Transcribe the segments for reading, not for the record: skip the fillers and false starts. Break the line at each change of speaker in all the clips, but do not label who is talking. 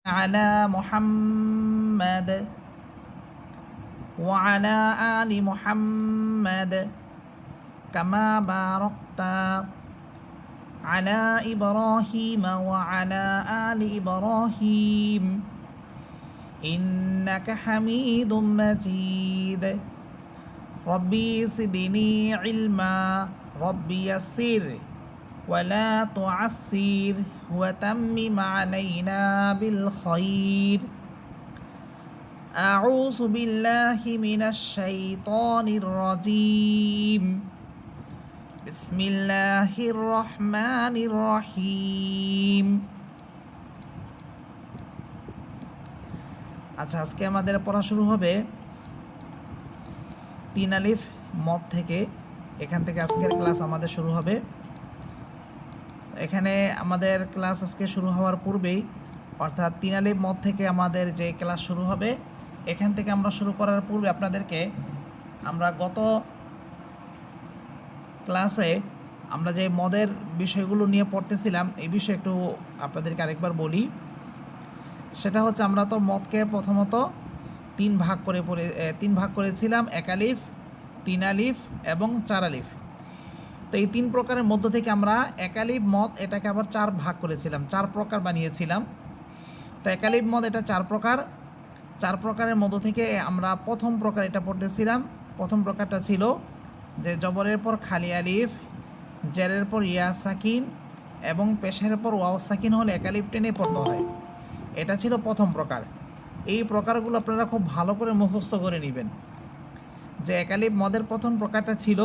على محمد وعلى آل محمد كما باركت على إبراهيم وعلى آل إبراهيم إنك حميد مجيد ربي زدني علما ربي يسر ولا تعسر وتمم علينا بالخير أعوذ بالله من الشيطان الرجيم بسم الله الرحمن الرحيم আচ্ছা, আজকে আমাদের পড়া শুরু হবে 3 আলিফ মদ থেকে। এখান থেকে আজকের ক্লাস আমাদের শুরু হবে। এখানে আমাদের ক্লাস আজকে শুরু হওয়ার পূর্বেই, অর্থাৎ 3 আলিফ মদ থেকে আমাদের যে ক্লাস শুরু হবে, এখান থেকে আমরা শুরু করার পূর্বে আপনাদেরকে আমরা গত ক্লাসে আমরা যে মদের বিষয়গুলো নিয়ে পড়তেছিলাম, এই বিষয়ে একটু আপনাদেরকে আরেকবার বলি। সেটা হচ্ছে, আমরা তো মদকে প্রথমত 3 ভাগ করেছিলাম: 1 আলিফ, 3 আলিফ এবং 4 আলিফ। তো এই 3 প্রকারের মধ্য থেকে আমরা 1 আলিফ মদ এটাকে আবার 4 ভাগ করেছিলাম, 4 প্রকার বানিয়েছিলাম। তো 1 আলিফ মদ এটা 4 প্রকার। 4 প্রকারের মধ্য থেকে আমরা প্রথম প্রকার এটা পড়তেছিলাম। প্রথম প্রকারটা ছিল যে জবরের পর খালি আলিফ, জেরের পর ইয়া সাকিন এবং পেশের পর ওয়াও সাকিন হলে 1 আলিফ টেনে পড়তে হয়। এটা ছিল প্রথম প্রকার। এই প্রকারগুলো আপনারা খুব ভালো করে মুখস্থ করে নেবেন। যে 1 আলিফ মদের প্রথম প্রকারটা ছিল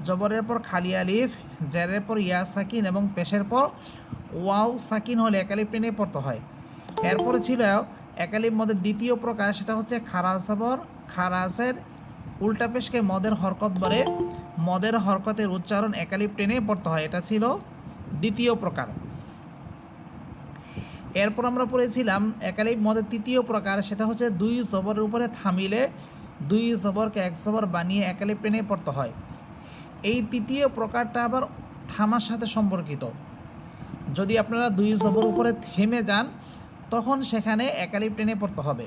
জবরের পর খালি আলিফ, জেরের পর ইয়া সাকিন এবং পেশের পর ওয়াও সাকিন হলে 1 আলিফ টেনে পড়তে হয়। এরপরে ছিল 1 আলিফ মদের দ্বিতীয় প্রকার, সেটা হচ্ছে খারাজ জবর, খারাজের উল্টা পেশকে মদের হরকত বলে। মদের হরকতের উচ্চারণ 1 আলিফ টেনে পড়তে হয়। এটা ছিল দ্বিতীয় প্রকার। এরপর আমরা পড়েছিলাম 1 আলিফ মদের তৃতীয় প্রকার, সেটা হচ্ছে 2 জবরের উপরে থামিলে 2 জবরকে 1 জবর বানিয়ে 1 আলিফ টেনে পড়তে হয়। এই তৃতীয় প্রকারটা আবার থামার সাথে সম্পর্কিত। যদি আপনারা 2 জবর উপরে থেমে যান, তখন সেখানে 1 আলিফ টেনে পড়তে হবে।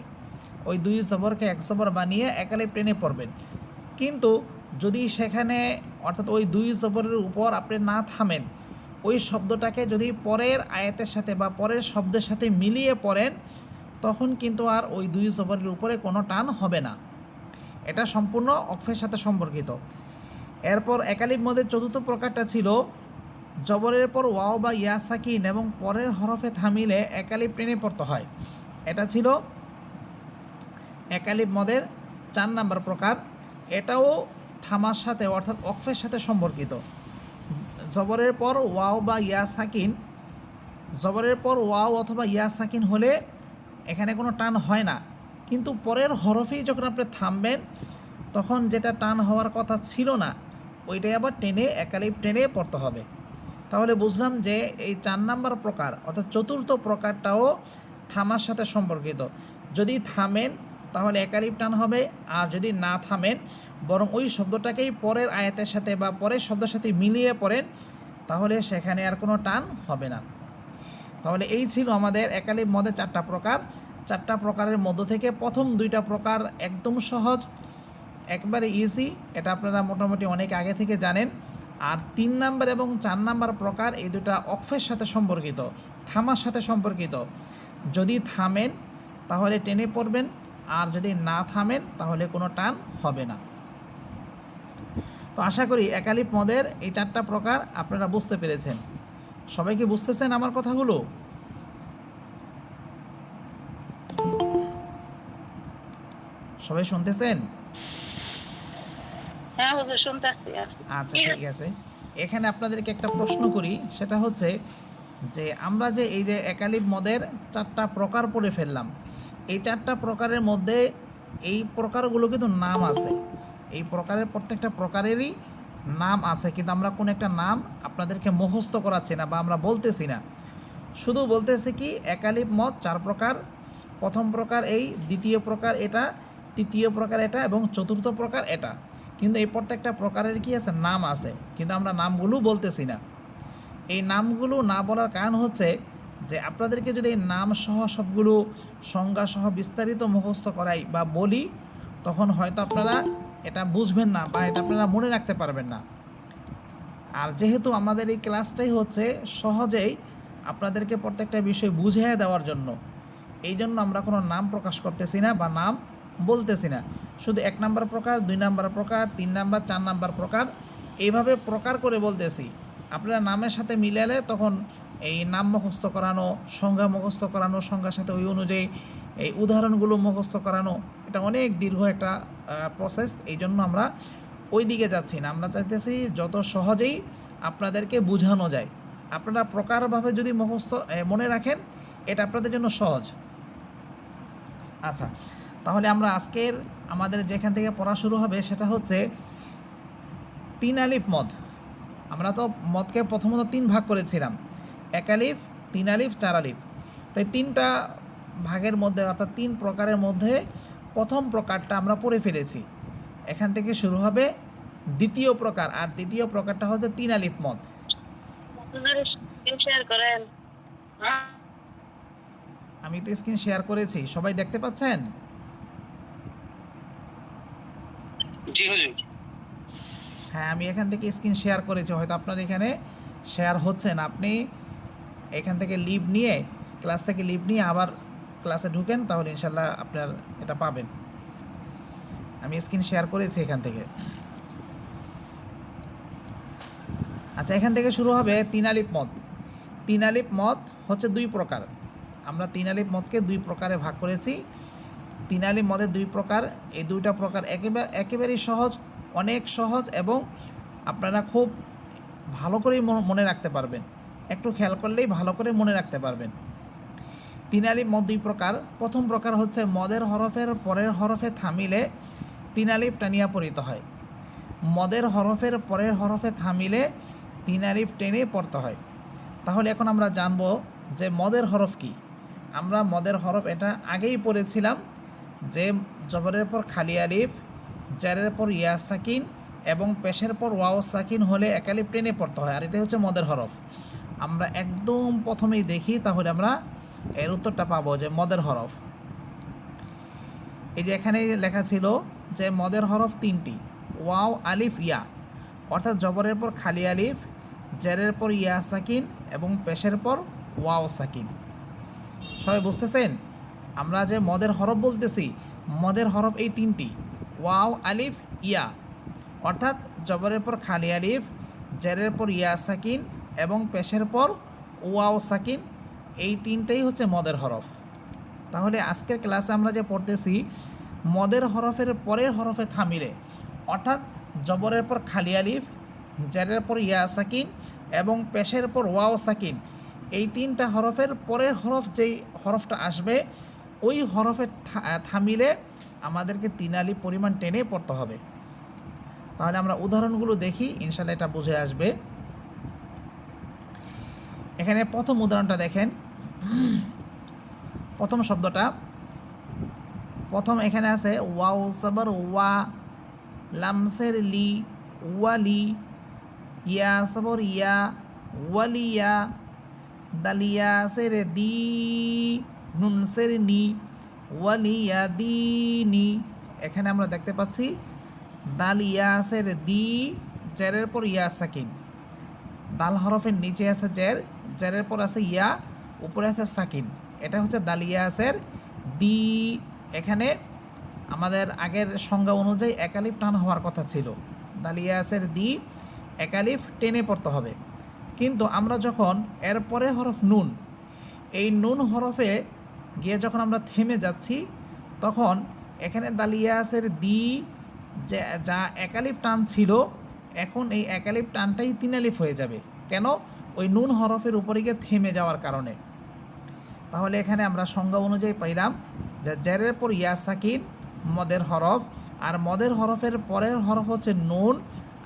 ওই 2 জবরকে 1 জবর বানিয়ে 1 আলিফ টেনে পড়বেন। কিন্তু যদি সেখানে, অর্থাৎ ওই 2 জবরের উপর আপনি না থামেন, ওই শব্দটাকে যদি পরের আয়াতের সাথে বা পরের শব্দের সাথে মিলিয়ে পড়েন, তখন কিন্তু আর ওই 2 জবরের উপরে কোনো টান হবে না। এটা সম্পূর্ণ অক্ফের সাথে সম্পর্কিত। এরপর 1 আলিফ মদের চতুর্থ প্রকারটা ছিল জবরের পর ওয়াও বা ইয়া সাকিন এবং পরের হরফে থামিলে 1 আলিফ টেনে পড়তে হয়। এটা ছিল 1 আলিফ মদের 4 নম্বর প্রকার। এটাও থামার সাথে, অর্থাৎ অক্ফের সাথে সম্পর্কিত। জবরের পর ওয়াও বা ইয়া সাকিন, জবরের পর ওয়াও অথবা ইয়া সাকিন হলে এখানে কোনো টান হয় না, কিন্তু পরের হরফেই যখন আপনি থামবেন, তখন যেটা টান হওয়ার কথা ছিল না, ওইটাই আবার টেনে 1 আলিফ টেনে পড়তে হবে। তাহলে বুঝলাম যে এই 4 নম্বর প্রকার, অর্থাৎ চতুর্থ প্রকারটাও থামার সাথে সম্পর্কিত। যদি থামেন তাহলে 1 আলিফ টান হবে, আর যদি না থামেন, বরং ওই শব্দটাকেই পরের আয়াতের সাথে বা পরের শব্দের সাথে মিলিয়ে পড়েন, তাহলে সেখানে আর কোনো টান হবে না। তাহলে এই ছিল আমাদের 1 আলিফ মদের 4টা প্রকার। 4টা প্রকারের মধ্য থেকে প্রথম 2টা প্রকার একদম সহজ, একবারে ইজি, এটা আপনারা মোটামুটি অনেক আগে থেকে জানেন। আর 3 নাম্বার এবং 4 নাম্বার প্রকার, এই দুটা অক্ফের সাথে সম্পর্কিত, থামার সাথে সম্পর্কিত। যদি থামেন তাহলে টেনে পড়বেন, আর যদি না থামেন তাহলে কোনো টান হবে না। তো আশা করি 1 আলিফ মদের এই 4টা প্রকার আপনারা বুঝতে পেরেছেন। সবাই কি বুঝতেছেন আমার কথাগুলো? সবাই শুনতেছেন?
হ্যাঁ হুজুর, শুনতেছি।
আচ্ছা, ঠিক আছে। এখানে আপনাদেরকে একটা প্রশ্ন করি, সেটা হচ্ছে যে আমরা যে এই যে 1 আলিফ মদের 4টা প্রকার পড়ে ফেললাম, এই 4টা প্রকারের মধ্যে এই প্রকারগুলো কিন্তু নাম আছে। এই প্রকারের প্রত্যেকটা প্রকারেরই নাম আছে, কিন্তু আমরা কোনো একটা নাম আপনাদেরকে মুখস্থ করাচ্ছি না বা আমরা বলতেছি না। শুধু বলতেছে কি 1 আলিফ মদ 4 প্রকার, প্রথম প্রকার এই, দ্বিতীয় প্রকার এটা, তৃতীয় প্রকার এটা এবং চতুর্থ প্রকার এটা। কিন্তু এই প্রত্যেকটা প্রকারের কি আছে, নাম আছে, কিন্তু আমরা নামগুলো বলতেছি না। এই নামগুলো না বলার কারণ হচ্ছে যে আপনাদেরকে যদি নাম সহ সবগুলো সংজ্ঞা সহ বিস্তারিত মুখস্থ করাই বা বলি, তখন হয়তো আপনারা এটা বুঝবেন না বা এটা আপনারা মনে রাখতে পারবেন না। আর যেহেতু আমাদের এই ক্লাসটাই হচ্ছে সহজেই আপনাদেরকে প্রত্যেকটা বিষয় বুঝিয়ে দেওয়ার জন্য, এই জন্য আমরা কোনো নাম প্রকাশ করতেছি না বা নাম বলতেছি না। শুধু 1 নাম্বার প্রকার, 2 নাম্বার প্রকার, 3 নাম্বার, 4 নাম্বার প্রকার, এইভাবে প্রকার করে বলতেছি। আপনারা নামের সাথে মিলালে তখন এই নাম মুখস্থ করানো, সংজ্ঞা মুখস্থ করানো, সংজ্ঞার সাথে ওই অনুযায়ী এই উদাহরণগুলো মুখস্থ করানো, এটা অনেক দীর্ঘ একটা প্রসেস। এই জন্য আমরা ওই দিকে যাচ্ছি না, আমরা চাইতেছি যত সহজেই আপনাদেরকে বোঝানো যায়। আপনারা প্রকারভাবে যদি মুখস্থ মনে রাখেন, এটা আপনাদের জন্য সহজ। আচ্ছা, তাহলে আমরা আজকের আমাদের যেখান থেকে পড়া শুরু হবে সেটা হচ্ছে 3 আলিফ মদ। আমরা তো মদকে প্রথমত 3 ভাগ করেছিলাম, 1 আলিফ, 3 আলিফ, 4 আলিফ। তো এই 3টা ভাগের মধ্যে অর্থাৎ 3 প্রকারের মধ্যে প্রথম প্রকারটা আমরা পড়ে ফেলেছি। এখান থেকে শুরু হবে দ্বিতীয় প্রকার, আর দ্বিতীয় প্রকারটা হচ্ছে 3 আলিফ মদ। আমি তো স্ক্রিন শেয়ার করেছি, সবাই দেখতে পাচ্ছেন?
জি হুজুর।
হ্যাঁ, আমি এখান থেকে স্ক্রিন শেয়ার করেছি, হয়তো আপনার এখানে শেয়ার হচ্ছে না। আপনি এখান থেকে লিভ নিয়ে, ক্লাস থেকে লিভ নিয়ে আবার ক্লাসে ঢুকেন, তাহলে ইনশাল্লাহ আপনার এটা পাবেন। আমি স্ক্রিন শেয়ার করেছি এখান থেকে। আচ্ছা, এখান থেকে শুরু হবে 3 আলিফ মদ। 3 আলিফ মদ হচ্ছে 2 প্রকার। আমরা 3 আলিফ মদকে 2 প্রকারে ভাগ করেছি। 3 আলিফ মদের 2 প্রকার। এই 2টা প্রকার একেবারেই সহজ, অনেক সহজ, এবং আপনারা খুব ভালো করেই মনে রাখতে পারবেন। একটু খেয়াল করলেই ভালো করে মনে রাখতে পারবেন। 3 আলিফ মদ 2 প্রকার। প্রথম প্রকার হচ্ছে মদের হরফের পরের হরফে থামিলে 3 আলিফ টানিয়া পড়িত হয়। মদের হরফের পরের হরফে থামিলে 3 আলিফ টেনে পড়তে হয়। তাহলে এখন আমরা জানব যে মদের হরফ কি। আমরা মদের হরফ এটা আগেই পড়েছিলাম, যে জবরের পর খালি আলিফ, জারের পর ইয়া সাকিন এবং পেশের পর ওয়াও সাকিন হলে 1 আলিফ টেনে পড়তে হয়, আর এটা হচ্ছে মদের হরফ। আমরা একদম প্রথমেই দেখি, তাহলে আমরা এর উত্তরটা পাবো যে মদের হরফ। এই যে এখানে লেখা ছিল যে মদের হরফ 3টি, ওয়াও, আলিফ, ইয়া। অর্থাৎ জবরের পর খালি আলিফ, জেরের পর ইয়া সাকিন এবং পেশের পর ওয়াও সাকিন। সবাই বুঝতেছেন? আমরা যে মদের হরফ বলতেছি, মদের হরফ এই 3টি, ওয়াও, আলিফ, ইয়া। অর্থাৎ জবরের পর খালি আলিফ, জেরের পর ইয়া সাকিন এবং পেশের পর ওয়াও সাকিন, এই 3টাই হচ্ছে মদের হরফ। তাহলে আজকের ক্লাসে আমরা যে পড়তেছি মদের হরফের পরের হরফে থামিলে, অর্থাৎ জবরের পর খালি আলিফ, জেরের পর ইয়া সাকিন এবং পেশের পর ওয়াও সাকিন, এই 3টা হরফের পরের হরফ যেই হরফটা আসবে, ওই হরফে থামিলে আমাদেরকে 3 আলিফ পরিমাণ টেনে পড়তে হবে। তাহলে আমরা উদাহরণগুলো দেখি, ইনশাল্লাহ এটা বুঝে আসবে। এখানে প্রথম উদাহরণটা দেখেন। প্রথম শব্দটা, প্রথম এখানে আছে ওয়াও সাবর ওয়া, লামসের লি, ওয়ালি, ইয়া সাবর ইয়া, ওয়ালিয়া, দালিয়া সের দি, নুনসের নি, ওয়ালিয়া দিনি। এখানে আমরা দেখতে পাচ্ছি দালিয়া সের দি, জেরের পর ইয়া সাকিন। দাল হরফের নিচে আছে জের, জেরের পর আছে ইয়া, উপরে আছে সাকিন। এটা হচ্ছে দালিয়াসের দি। এখানে আমাদের আগের সংজ্ঞা অনুযায়ী 1 আলিফ টান হওয়ার কথা ছিল। দালিয়াসের দি 1 আলিফ টেনে পড়তে হবে। কিন্তু আমরা যখন এরপরে হরফ নুন, এই নুন হরফে গিয়ে যখন আমরা থেমে যাচ্ছি, তখন এখানে দালিয়াসের দি যা 1 আলিফ টান ছিল, এখন এই 1 আলিফ টানটাই 3 আলিফ হয়ে যাবে। কেন? ওই নুন হরফের উপরে গিয়ে থেমে যাওয়ার কারণে। তাহলে এখানে আমরা সংজ্ঞা অনুযায়ী পাইলাম যে জেরের পর ইয়া সাকিন মদের হরফ, আর মদের হরফের পরের হরফ হচ্ছে নুন।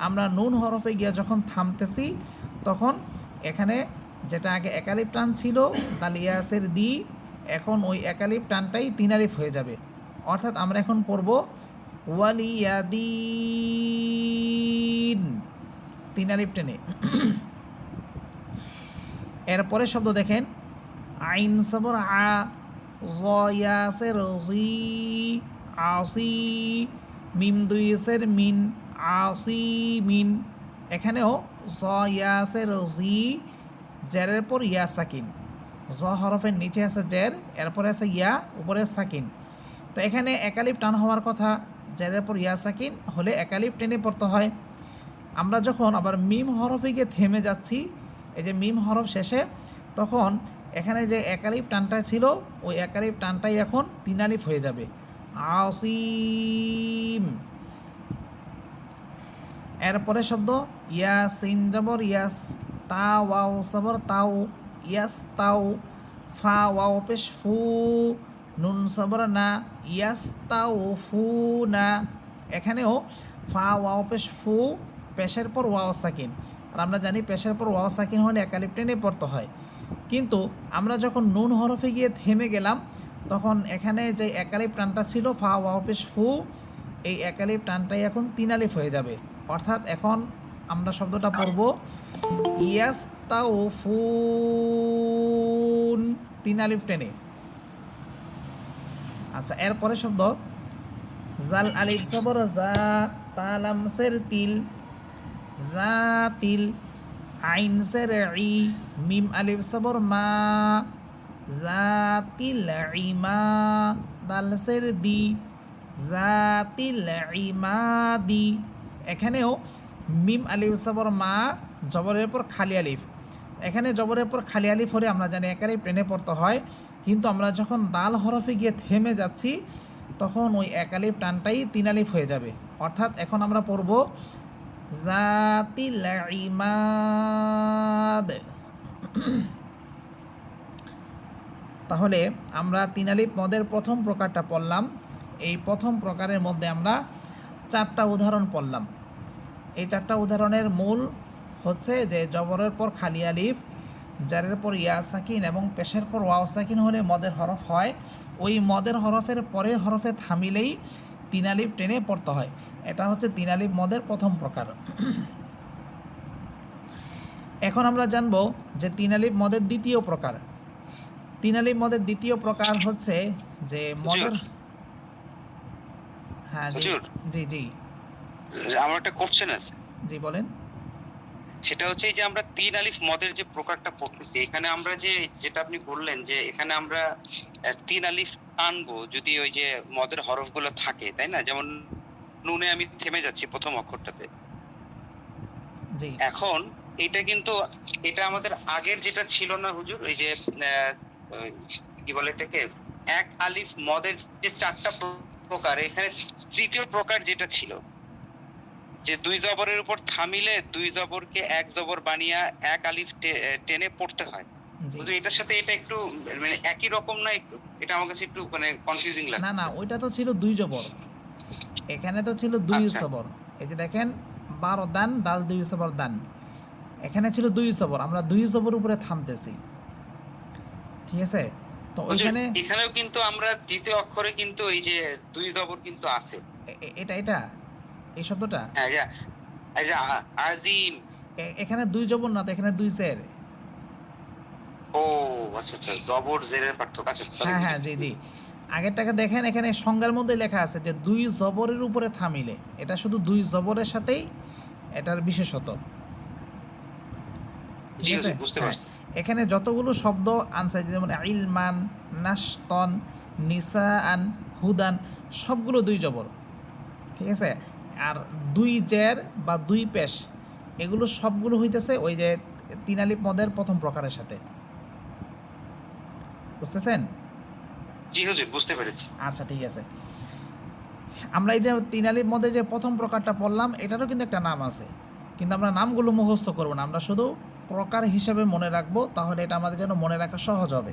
আমরা নুন হরফে গিয়ে যখন থামতেছি, তখন এখানে যেটা আগে 1 আলিফ টান ছিল দালিয়াসের দি, এখন ওই 1 আলিফ টানটাই 3 আলিফ হয়ে যাবে। অর্থাৎ আমরা এখন পড়ব ওয়ালিয়াদিন, 3 আলিফ টেনে। এরপরের শব্দ দেখেন আইন সবর আ, জ ইয়াসের জি, আসি, মিম দুই সের মিন, আসি মিন। এখানেও জ ইয়াসের জি, জেরের পর ইয়া সাকিন, জ হরফের নিচে আছে জের, এরপরে আছে ইয়া, উপরে সাকিন। তো এখানে একালিফ টান হওয়ার কথা, জেরের পর ইয়া সাকিন হলে একালিফ টেনে পড়তে হয়। আমরা যখন আবার মিম হরফে গিয়ে থেমে যাচ্ছি, এই যে মিম হরফ শেষে, তখন এখানে যে একালিফ টানটা ছিল ওই একালিফ টানটাই এখন তিন আলিফ হয়ে যাবে, আসিম। এরপরে শব্দ ইয়াসিন জবর ইয়াস, তা ওয়াও সবর তাও, ইয়াস তাও, ফা ওয়াও পেশ ফু, নুন সবর না, ইয়াস তাও ফু না। এখানেও ফা ওয়াও পেশ ফু, পেশের পর ওয়াও সাকিন। আর আমরা জানি পেশের পর ওয়াও সাকিন হলে একালিফ টেনে পড়তে হয়। কিন্তু আমরা যখন নুন হরফে গিয়ে থেমে গেলাম, তখন এখানে যে একালিফ টানটা ছিল ফা ওয়াও পেশ ফু, এই একালিফ টানটাই এখন তিন আলিফ হয়ে যাবে। অর্থাৎ এখন আমরা শব্দটা পড়ব ইয়াস্তাউফুন, তিন আলিফ টেনে। আচ্ছা, এরপরে শব্দ জাল আলিফ সবর জা, তালাম সের তিল, জা তিল, আইন সের ই, মিম আলিফ সবর মা, জাতিল ইমা, দাল সের দি, জাতিল ইমাদি। এখানেও মিম আলিফ সবর মা, জবরের পর খালি আলিফ। এখানে জবরের পর খালি আলিফ হলে আমরা জানি এক আলিফ টেনে পড়তে হয়, কিন্তু আমরা যখন দাল হরফে গিয়ে থেমে যাচ্ছি তখন ওই এক আলিফ টানটাই তিন আলিফ হয়ে যাবে। অর্থাৎ এখন আমরা পড়ব জাতিল ইমাদ। তাহলে আমরা তিন আলিফ মদের প্রথম প্রকারটা পড়লাম। এই প্রথম প্রকারের মধ্যে আমরা চারটা উদাহরণ পড়লাম। এই চারটা উদাহরণের মূল হচ্ছে যে জবরের পর খালি আলিফ, জারের পর ইয়া সাকিন এবং পেশের পর ওয়াও সাকিন হলে মদের হরফ হয়। ওই মদের হরফের পরে হরফে থামিলেই তিন আলিফ টেনে পড়তে হয়। এটা হচ্ছে তিন আলিফ মদের প্রথম প্রকার। এখন আমরা জানবো যে তিন আলিফ মদের দ্বিতীয় প্রকার। তিন আলিফ মদের দ্বিতীয় প্রকার হচ্ছে যে মদের, হ্যাঁ জি জি জি
আমার একটা কোশ্চেন আছে।
জি বলেন।
সেটা হচ্ছে যে আমরা তিন আলিফ মদের যে প্রকারটা পড়তেছি, এখানে আমরা যেটা আপনি বললেন যে এখানে আমরা তিন আলিফ টানবো যদি ওই যে মদের হরফগুলো থাকে, তাই না? যেমন নুনে আমি থেমে যাচ্ছি প্রথম অক্ষরটাতে।
জি
এখন এটা কিন্তু এটা আমাদের আগের যেটা ছিল না হুজুর, ওই যে কি বলে এটাকে, এক আলিফ মদের যে চারটা প্রকার, এখানে তৃতীয় প্রকার যেটা ছিল যে দুই জবরের উপর থামিলে দুই জবরকে এক জবর বানিয়ে এক আলিফ টেনে পড়তে হয়।
জি
হুজুর এটার সাথে এটা একটু মানে একই রকম না? একটু এটা আমার কাছে একটু মানে কনফিউজিং
না
লাগছে।
না, ওইটা তো ছিল দুই জবর, এখানে তো ছিল দুই
আচ্ছা
সবর। এই যে দেখেন 12 দান, দাল দুই সবর দান, এখানে ছিল দুই সবর, আমরা দুই সবর উপরে থামতেছি। ঠিক আছে, তো
হুজুর,
ওইখানে
এখানেও কিন্তু আমরা দ্বিতীয় অক্ষরে কিন্তু এই যে দুই জবর কিন্তু আছে।
এটা এটা এই শব্দটা
হ্যাঁ, এই যে আজিম।
এখানে দুই জবর না তো, এখানে দুই সের।
ও আচ্ছা আচ্ছা, জবর জেরের পার্থক্য। আচ্ছা
হ্যাঁ হ্যাঁ জি জি, আগেরটাকে দেখেন, এখানে সংজ্ঞার মধ্যে লেখা আছে যে দুই জবরের উপরে থামিলে, এটা শুধু দুই জবরের সাথেই এটার বিশেষত।
জি
ঠিক আছে,
হুজুর, বুঝতে
হ্যাঁ,
পারছি।
এখানে যতগুলো শব্দ আনছে যেমন ইলমান, নাশতন, নিসাআন, হুদান, সবগুলো দুই জবর। ঠিক আছে, আর দুই জের বা দুই পেশ, এগুলো সবগুলো হইতেছে ওই যে তিন আলিফ মদের প্রথম প্রকারের সাথে। বুঝতেছেন?
জি হুজুর, বুঝতে পেরেছি।
আচ্ছা ঠিক আছে, আমরা এই যে তিন আলিফ মধ্যে যে প্রথম প্রকারটা পড়লাম এটারও কিন্তু একটা নাম আছে, কিন্তু আমরা নামগুলো মুখস্থ করব না, আমরা শুধু প্রকার হিসাবে মনে রাখবো, তাহলে এটা আমাদের জন্য মনে রাখা সহজ হবে।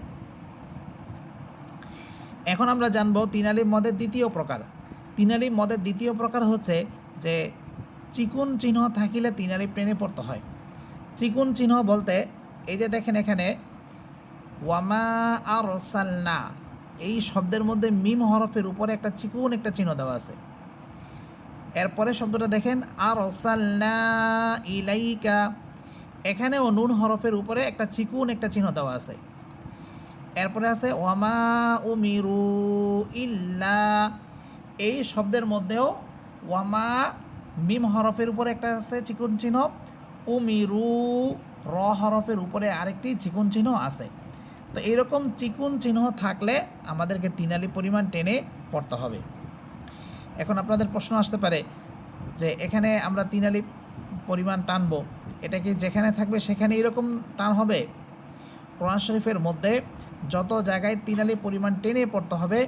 এখন আমরা জানবো তিন আলিফ মদের দ্বিতীয় প্রকার। তিন আলিফ মদের দ্বিতীয় প্রকার হচ্ছে যে চিকুন চিহ্ন থাকিলে তিন আলিফ টেনে পড়তে হয়। চিকুন চিহ্ন বলতে এই যে দেখেন এখানে ওয়ামা আরসালনা, এই শব্দের মধ্যে মিম হরফের উপরে একটা চিকুন একটা চিহ্ন দেওয়া আছে। এরপরে শব্দটা দেখেন আরসালনা ইলাইকা, এখানেও নুন হরফের উপরে একটা চিকুন একটা চিহ্ন দেওয়া আছে। এরপরে আছে ওয়ামা উমিরু ইল্লা, এই শব্দের মধ্যেও ওয়ামা মিম হরফের উপরে একটা আছে চিকন চিহ্ন, উমিরু র হরফের উপরে আরেকটি চিকন চিহ্ন আছে। তো এরকম চিকন চিহ্ন থাকলে আমাদেরকে তিনালি পরিমাণ টেনে পড়তে হবে। এখন আপনাদের প্রশ্ন আসতে পারে যে এখানে আমরা তিনালি পরিমাণ টানবো, এটা কি যেখানে থাকবে সেখানে এরকম টান হবে? কোরআন শরীফের মধ্যে যত জায়গায় তিনালি পরিমাণ টেনে পড়তে হবে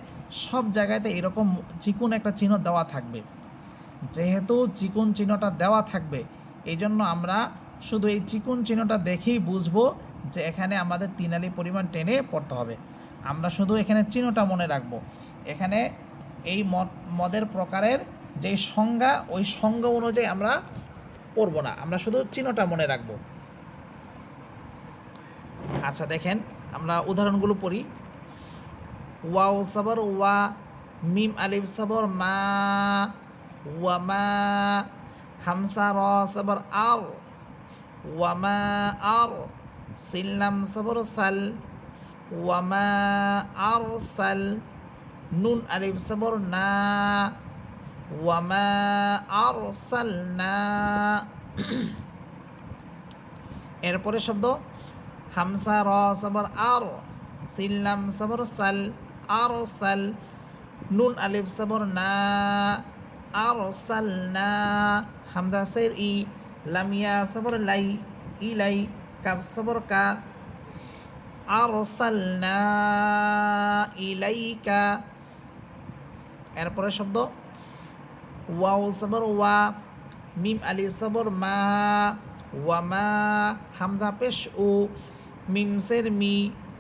সব জায়গাতে এরকম চিকুন একটা চিহ্ন দেওয়া থাকবে। যেহেতু চিকুন চিহ্নটা দেওয়া থাকবে এই জন্য আমরা শুধু এই চিকুন চিহ্নটা দেখেই বুঝবো যে এখানে আমাদের তিনালি পরিমাণ টেনে পড়তে হবে। আমরা শুধু এখানে চিহ্নটা মনে রাখবো। এখানে এই মদের প্রকারের যেই সংজ্ঞা ওই সংজ্ঞা অনুযায়ী আমরা পড়বো না, আমরা শুধু চিহ্নটা মনে রাখবো। আচ্ছা দেখেন আমরা উদাহরণগুলো পড়ি। ওয়াও সাবর ওয়া, মিম আলিফ সাবর মা, ওয়ামা, হামসা র সাবর আর, ওয়ামা আর, সিল্লাম সাবর সাল, ওয়ামা আর সাল, নুন আলিফ সাবর না, ওয়ামা আর সাল না। এরপরে শব্দ হামসা র সাবর আর, সিল্লাম সাবর সাল, আর সাল, নুন আলিফ সাবর না, আর সাল না, হামজা সের ই, লামিয়া সাবর লাই, ইলাই, কাফ সাবর কা, আর সাল না ইলাইকা। এরপরে শব্দ ওয়াও সাবর ওয়া, মিম আলিফ সাবর মা, ওয়ামা, হামজা পেশ উ, মিম সের মি,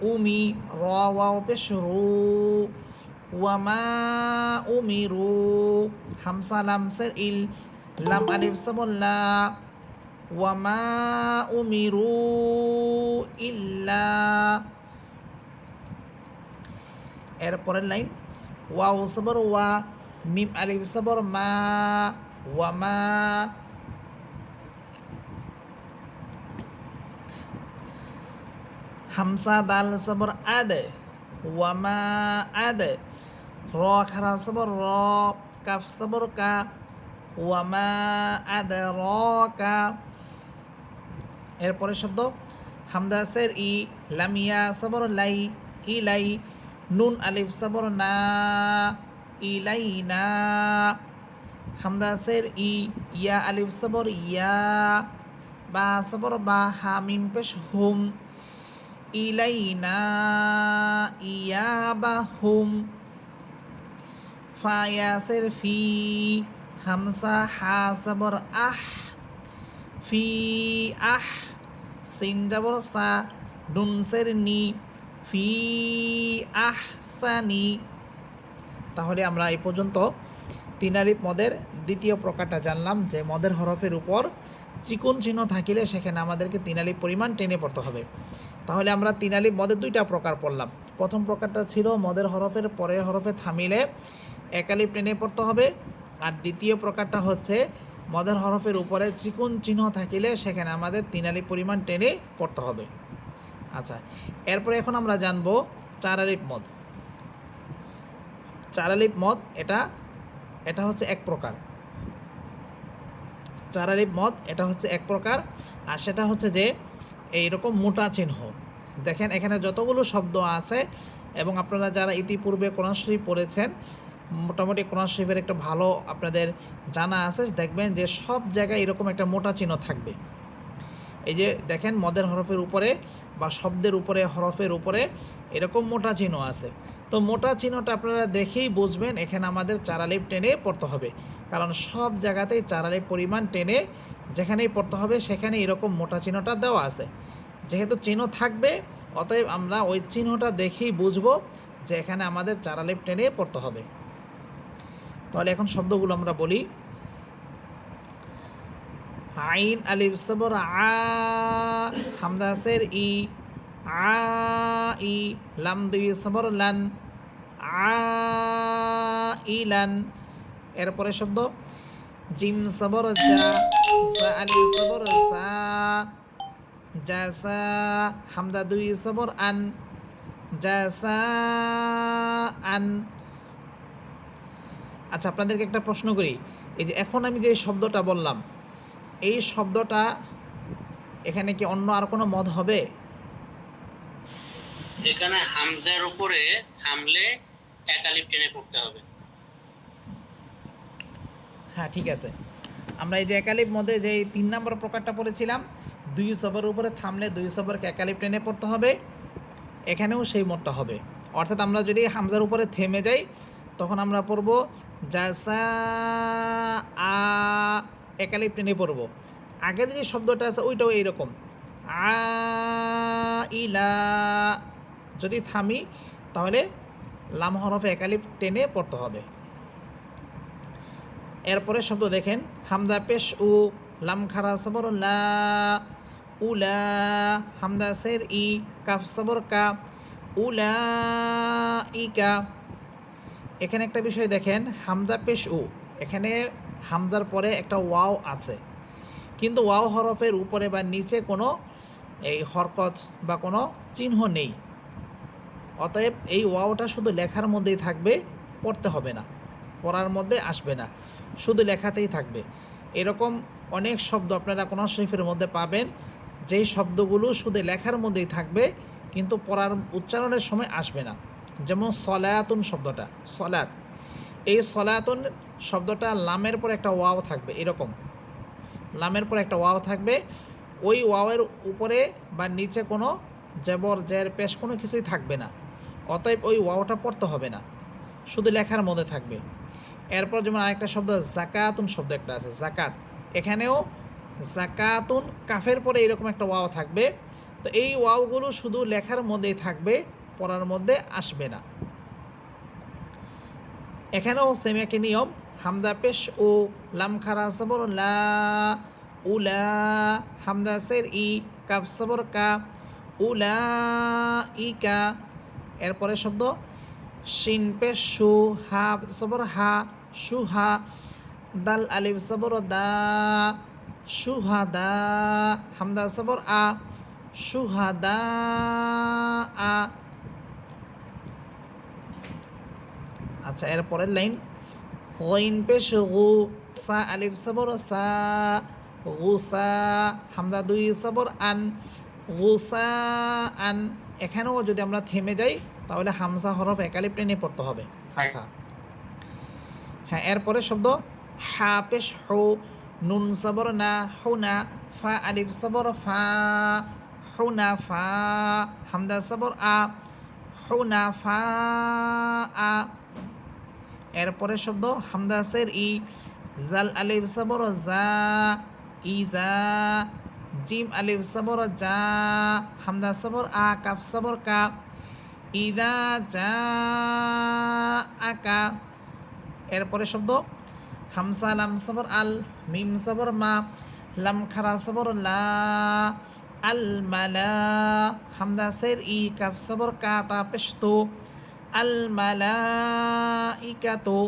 উমি, র ওয়াও পেশ রু, ওয়ামা উমিরু, হামসা লাম সের ইল, লাম আলিফ সাবর লা, ওয়ামা উমিরু ইল্লা। এরপরের লাইন ওয়াও সাবর ওয়া, মিম আলিফ সাবর মা, ওয়ামা, হামসা দাল সাবর আদ, ওয়ামা আদ, র খারা সাবর র, কাফ সাবর কা, ওয়ামা আদ র কা। এরপরে শব্দ হামদা সের ই, লামিয়া সাবর লাই, ইলাই, নুন আলিফ সাবর না, ইলাই না, হামদা সের ই, ইয়া আলিফ সাবর ইয়া, বা সাবর বা, হামিম পেশ হুম, ইলাইনা ইয়া বা হুম, ফা ইয়াসের ফি, হামসা হা সাবর আহ, ফি আহ, সিন জাবর সা, নুন সের নি, ফি আহসানি। তাহলে আমরা এই পর্যন্ত তিন আলিফ মদের দ্বিতীয় প্রকারটা জানলাম যে মদের হরফের উপর চিকন চিহ্ন থাকিলে সেখানে আমাদেরকে তিন আলিফ পরিমাণ টেনে পড়তে হবে। তাহলে আমরা তিন আলিফ মদের দুইটা প্রকার পড়লাম। প্রথম প্রকারটা ছিল মদের হরফের পরের হরফে থামিলে এক আলিফ টেনে পড়তে হবে, আর দ্বিতীয় প্রকারটা হচ্ছে মদের হরফের উপরে চিকন চিহ্ন থাকিলে সেখানে আমাদের তিন আলিফ পরিমাণ টেনে পড়তে হবে। আচ্ছা এরপরে এখন আমরা জানবো চার আলিফ মদ। চার আলিফ মদ এটা হচ্ছে এক প্রকার। চার আলিফ মদ এটা হচ্ছে এক প্রকার, আর সেটা হচ্ছে যে এইরকম মোটা চিহ্ন। দেখেন এখানে যতগুলো শব্দ আছে এবং আপনারা যারা ইতিপূর্বে কোরআন শরীফ পড়েছেন মোটামুটি কোরআন শরীফের একটা ভালো আপনাদের জানা আছে, দেখবেন যে সব জায়গায় এরকম একটা মোটা চিহ্ন থাকবে। এই যে দেখেন মদের হরফের উপরে বা শব্দের উপরে হরফের উপরে এরকম মোটা চিহ্ন আছে। তো মোটা চিহ্নটা আপনারা দেখেই বুঝবেন এখানে আমাদের চার আলিফ টেনে পড়তে হবে, কারণ সব জায়গাতেই চার আলিফ পরিমাণ টেনে যেখানেই পড়তে হবে সেখানে এরকম মোটা চিহ্নটা দেওয়া আছে। যেহেতু চিহ্ন থাকবে অতএব আমরা ওই চিহ্নটা দেখেই বুঝবো যে এখানে আমাদের চার আলিফ টেনে পড়তে হবে। তাহলে এখন শব্দগুলো আমরা বলি। আইন আলিফ সবর আ, হামজা সের ই, আ ই, লাম দুই সবর লান, আ ইলান। এরপরে শব্দ জিম সবর জা, সা আলিফ সবর সা, জাসা, হামজা দুই সবর আন, জাসাআন। আচ্ছা, আপনাদেরকে একটা প্রশ্ন করি, এই যে এখন আমি যে শব্দটা বললাম, এই শব্দটা এখানে কি অন্য আর কোনো মদ হবে?
এখানে হামজার উপরে থামলে এক আলিফ টেনে পড়তে হবে।
হ্যাঁ, ঠিক আছে। আমরা এই যে একালিপ মধ্যে যে 3 নম্বর প্রকারটা পড়েছিলাম, 2 জবরের উপরে থামলে 2 জবরকে একালিপ টেনে পড়তে হবে, এখানেও সেই মতটা হবে। অর্থাৎ আমরা যদি হামজার উপরে থেমে যাই তখন আমরা পড়ব জাসা আ, একালিপ টেনে পড়ব। আগের যে শব্দটা আছে ওইটাও এইরকম, আ ইলা। যদি থামি তাহলে লাম হরফে একালিপ টেনে পড়তে হবে। এরপরে শব্দ দেখেন, হামজা পেশ উ, লাম খারা সবর লা, উলা, হামজা সের ই, কাফ সবর কা, উলা ইকা। এখানে একটা বিষয় দেখেন, হামজা পেশ উ, এখানে হামজার পরে একটা ওয়াও আছে, কিন্তু ওয়াও হরফের উপরে বা নিচে কোনো এই হরকত বা কোনো চিহ্ন নেই। অতএব এই ওয়াওটা শুধু লেখার মধ্যেই থাকবে, পড়তে হবে না, পড়ার মধ্যে আসবে না, শুধু লেখাতেই থাকবে। এরকম অনেক শব্দ আপনারা কোরআন শরীফের মধ্যে পাবেন, যেই শব্দগুলো শুধু লেখার মধ্যেই থাকবে কিন্তু পড়ার উচ্চারণের সময় আসবে না। যেমন সলায়াতুন শব্দটা, সলাত, এই সলায়াতুন শব্দটা লামের পর একটা ওয়াও থাকবে, এরকম লামের পর একটা ওয়াও থাকবে, ওই ওয়াওয়ের উপরে বা নিচে কোনো জবর জের পেশ কোনো কিছুই থাকবে না। অতএব ওই ওয়াওটা পড়তে হবে না, শুধু লেখার মধ্যে থাকবে। এরপর যেমন আরেকটা শব্দ জাকাতুন শব্দ একটা আছে, জাকাত, এখানেও জাকাতুন কাফের পরে এরকম একটা ওয়াও থাকবে। তো এই ওয়াওগুলো শুধু লেখার মধ্যেই থাকবে, পড়ার মধ্যে আসবে না। এখানেও সেম একই নিয়ম, হামদা পেশ ও, লাম খারা সবর লা, উলা, হামদা সের ই, কাফ সবর কা, উলা ইকা। এরপরে শব্দ শিন পেশ শু, হা সবর হা, সুহা, দাল আলিফ সবর দা, সুহাদা, হামদা সবর আ, সুহাদা আ। আচ্ছা, এরপরের লাইন, গইন পেশ গু, সা আলিফ সবর সা, গুসা, হামদা 2 সবর আন, গুসা আন। এখানেও যদি আমরা থেমে যাই তাহলে হামজা হরফ একালিপ টেনে পড়তে হবে। আচ্ছা, হ্যাঁ, এরপরে শব্দ হা পেশ হু, নুন সবর না, হুনা, ফা আলিফ সবর ফা, হুনা ফা, হামদা সবর আ, হুনা ফা আ। এরপরে শব্দ হামদা সের ই, জাল আলিফ সবর জা, ইজা, জিম আলিফ সবর জা, হামদা সবর আ, কাফ সবর কা, ইদা জা আকা। এরপরে শব্দ হামসা লাম সবর আল, মিম সবর মা, লাম খারা সবর লা, আল মালা, হামদা সের ই, কাফ সবর কা, তা পেশ তো, আল মালাইকাতু।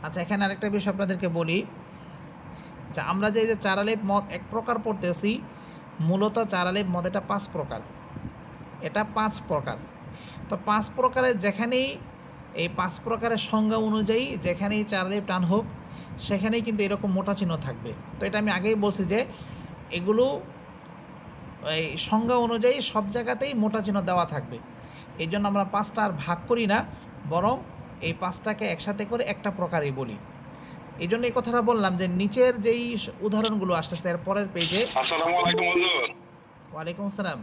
আচ্ছা, এখানে আরেকটা বিষয় আপনাদেরকে বলি, যে আমরা যে চার আলিফ মদ এক প্রকার পড়তেছি, মূলত চার আলিফ মদ এটা 5 প্রকার, এটা 5 প্রকার। তো 5 প্রকারের যেখানেই এই 5 প্রকারের সংজ্ঞা অনুযায়ী যেখানেই চার আলিফ টান হোক সেখানেই কিন্তু এরকম মোটা চিহ্ন থাকবে। তো এটা আমি আগেই বলছি যে এগুলো এই সংজ্ঞা অনুযায়ী সব জায়গাতেই মোটা চিহ্ন দেওয়া থাকবে। এই জন্য আমরা 5টা আর ভাগ করি না, বরং এই 5টাকে একসাথে করে একটা প্রকারই বলি। এই জন্য এই কথাটা বললাম যে নিচের যেই উদাহরণগুলো আসতেছে এর পরের পেজে।
আসসালামু আলাইকুম হুজুর।
ওয়ালাইকুম আসসালাম।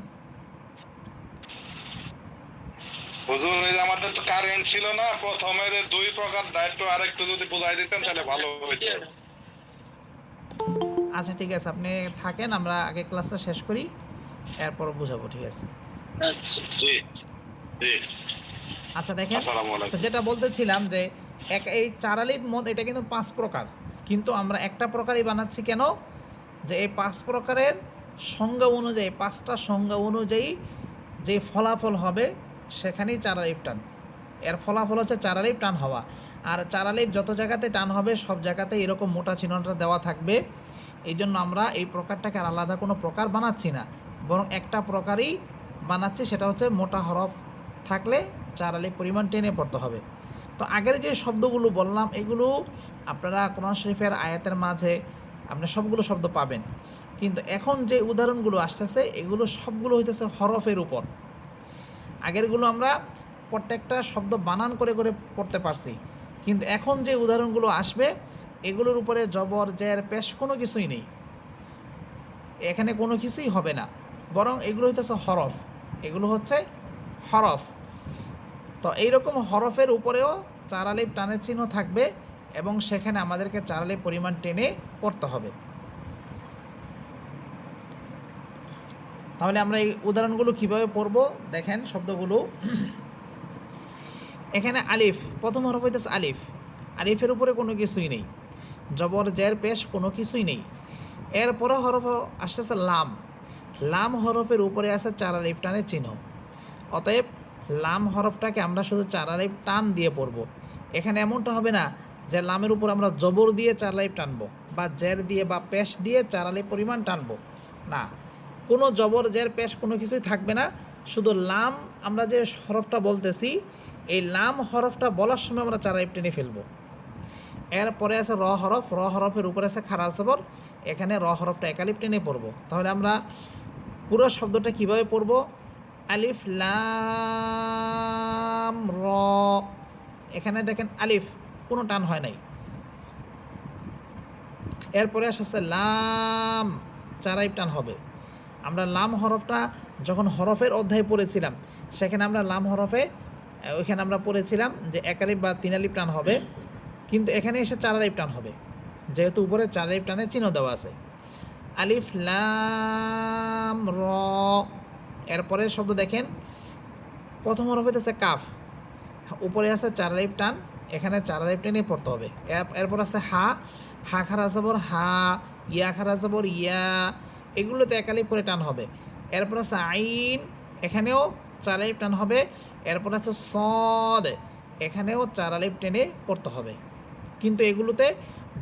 হুজুর, এই যে আমাদের তো কারেন্ট ছিল না, প্রথমে যে 2 প্রকার দায়িত্ব আরেকটু যদি বুঝাই দিতেন তাহলে ভালো হতো।
আচ্ছা, ঠিক আছে, আপনি থাকেন, আমরা আগে ক্লাসটা শেষ করি, এরপর বুঝাবো, ঠিক আছে?
আচ্ছা, জি জি।
আচ্ছা, দেখেন,
আসসালামু
তো
আলাইকুম।
যেটা বলতেছিলাম যে এই চার আলিফ মদ এটা কিন্তু 5 প্রকার, কিন্তু আমরা একটা প্রকারই বানাচ্ছি কেন, যে এই 5 প্রকারের সংজ্ঞা অনুযায়ী 5টা সংজ্ঞা অনুযায়ী যে ফলাফল হবে সেখানেই চার আলিফ টান, এর ফলাফল হচ্ছে চার আলিফ টান হওয়া। আর চার আলিফ যত জায়গাতে টান হবে সব জায়গাতে এরকম মোটা চিহ্নটা দেওয়া থাকবে। এই জন্য আমরা এই প্রকারটাকে আর আলাদা কোনো প্রকার বানাচ্ছি না, বরং একটা প্রকারই বানাচ্ছি সেটা হচ্ছে মোটা হরফ থাকলে 4 আলিফ পরিমাণ টেনে পড়তে হবে। তো আগের যে শব্দগুলো বললাম এগুলো আপনারা কোরআন শরীফের আয়াতের মাঝে আপনি সবগুলো শব্দ পাবেন, কিন্তু এখন যে উদাহরণগুলো আসতেছে এগুলো সবগুলো হইতেছে হরফের উপর। আগেরগুলো আমরা প্রত্যেকটা শব্দ বানান করে করে পড়তে পারছি, কিন্তু এখন যে উদাহরণগুলো আসবে এগুলোর উপরে জবর জের পেশ কোনো কিছুই নেই, এখানে কোনো কিছুই হবে না, বরং এগুলো হইতেছে হরফ, এগুলো হচ্ছে হরফ। তো এইরকম হরফের উপরেও 4 আলিফ টানের চিহ্ন থাকবে এবং সেখানে আমাদেরকে 4 আলিফ পরিমাণ টেনে পড়তে হবে। তাহলে আমরা এই উদাহরণগুলো কিভাবে পড়ব দেখেন শব্দগুলো। এখানে আলিফ, প্রথম হরফ হইতেছে আলিফ, আলিফের উপরে কোনো কিছুই নেই, জবর জের পেশ কোনো কিছুই নেই। এরপরে হরফ আসতেছে লাম, লাম হরফের উপরে আছে 4 আলিফ টানের চিহ্ন, অতএব লাম হরফটাকে আমরা শুধু 4 আলিফ টান দিয়ে পড়ব। এখানে এমনটা হবে না যে লামের উপর আমরা জবর দিয়ে 4 আলিফ টানবো বা জের দিয়ে বা পেশ দিয়ে 4 আলিফ পরিমাণ টানবো, না, কোনো জবর জের পেশ কোনো কিছুই থাকবে না। শুধু লাম আমরা যে হরফটা বলতেছি এই লাম হরফটা বলার সময় আমরা 4 আলিফ টেনে ফেলবো। এরপরে আছে র হরফ, র হরফের উপরে আছে খাড়া জবর, এখানে র হরফটা 1 আলিফ টেনে পড়ব। তাহলে আমরা পুরো শব্দটা কিভাবে পড়ব, আলিফ লাম র, এখানে দেখেন আলিফ কোনো টান হয় নাই। এরপরে আসছে লাম, 4 আলিফ টান হবে। আমরা লাম হরফটা যখন হরফের অধ্যায় পড়েছিলাম সেখানে আমরা লাম হরফে ওইখানে আমরা পড়েছিলাম যে 1 আলিফ বা 3 আলিফ টান হবে, কিন্তু এখানে এসে 4 আলিফ টান হবে যেহেতু উপরে 4 আলিফ টানের চিহ্ন দেওয়া আছে। আলিফ লাম র, এরপরে শব্দ দেখেন প্রথম হরফ হইতেছে কাফ, উপরে আছে 4 আলিফ টান, এখানে 4 আলিফ টেনে পড়তে হবে। এরপর আছে হা, হা খারা জবর হা, ইয়া খারা জবর ইয়া, এগুলোতে 1 আলিফ করে টান হবে। এরপর আছে আইন, এখানেও 4 আলিফ টান হবে। এরপর আছে সদ, এখানেও 4 আলিফ টেনে পড়তে হবে, কিন্তু এগুলোতে